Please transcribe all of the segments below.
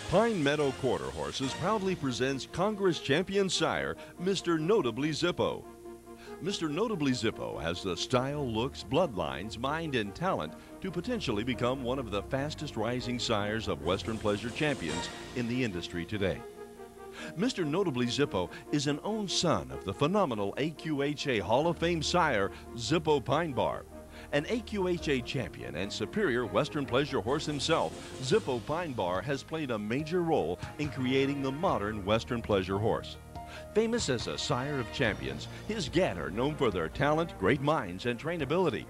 Pine Meadow Quarter Horses proudly presents Congress Champion sire, Mr. Notibily Zippo. Mr. Notibily Zippo has the style, looks, bloodlines, mind, and talent to potentially become one of the fastest rising sires of Western pleasure champions in the industry today. Mr. Notibily Zippo is an own son of the phenomenal AQHA Hall of Fame sire, Zippo Pine Bar. An AQHA champion and superior Western pleasure horse himself, Zippo Pine Bar has played a major role in creating the modern Western pleasure horse. Famous as a sire of champions, his gad are known for their talent, great minds, and trainability.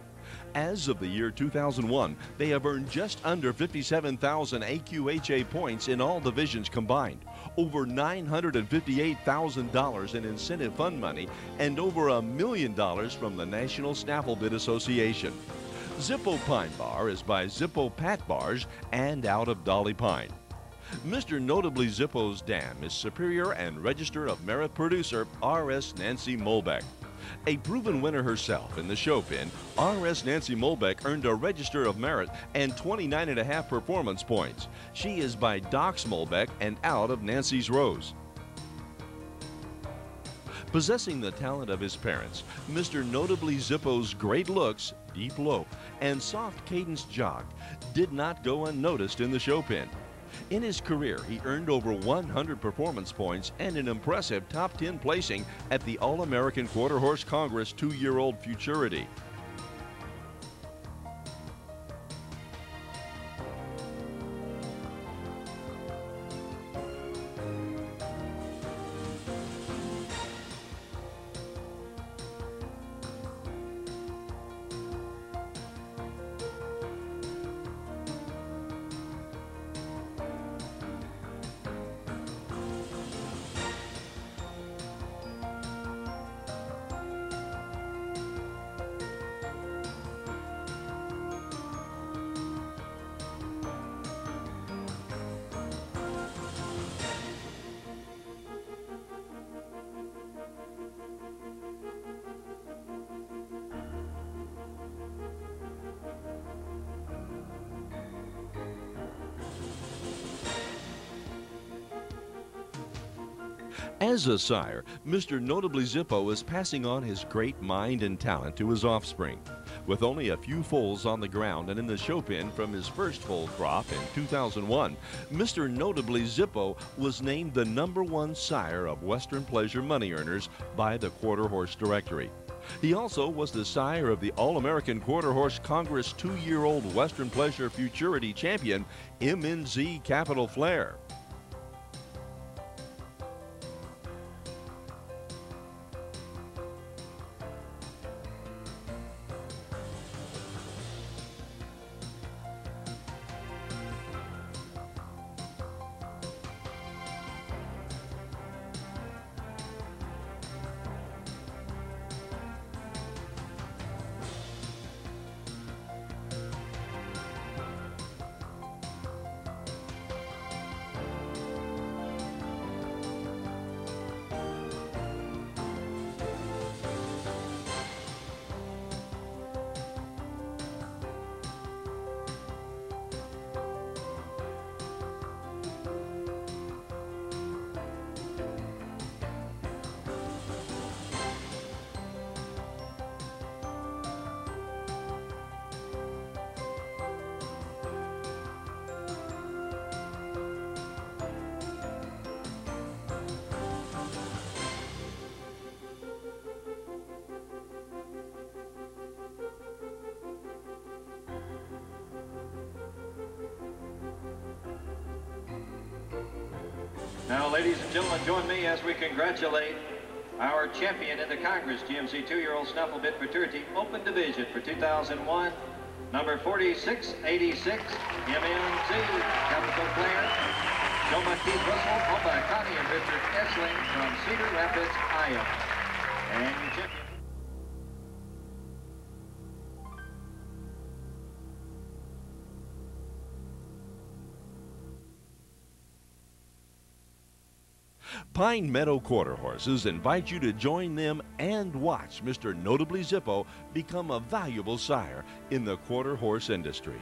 As of the year 2001, they have earned just under 57,000 AQHA points in all divisions combined, over $958,000 in incentive fund money, and over $1 million from the National Snaffle Bit Association. Zippo Pine Bar is by Zippo Pat Bars and out of Dolly Pine. Mr. Notibily Zippo's dam is Superior and Register of Merit producer R.S. Nancy Molbeck. A proven winner herself in the show pen, R.S. Nancy Molbeck earned a Register of Merit and 29.5 performance points. She is by Docs Molbeck and out of Nancy's Rose. Possessing the talent of his parents, Mr. Notibily Zippo's great looks, deep lope, and soft cadence jog did not go unnoticed in the show pen. In his career, he earned over 100 performance points and an impressive top 10 placing at the All-American Quarter Horse Congress 2-year-old Futurity. As a sire, Mr. Notibily Zippo is passing on his great mind and talent to his offspring. With only a few foals on the ground and in the show pen from his first foal crop in 2001, Mr. Notibily Zippo was named the #1 sire of Western pleasure money earners by the Quarter Horse Directory. He also was the sire of the All-American Quarter Horse Congress 2-year-old Western pleasure Futurity champion, MNZ Capital Flair. Now, ladies and gentlemen, join me as we congratulate our champion in the Congress GMC 2-year-old Snafflebit Futurity Open Division for 2001, number 4686, MNZ Capital Flair, Shoma Keith Russell, owned by Connie and Richard Esling from Cedar Rapids, Iowa. And your champion. Pine Meadow Quarter Horses invite you to join them and watch Mr. Notibily Zippo become a valuable sire in the quarter horse industry.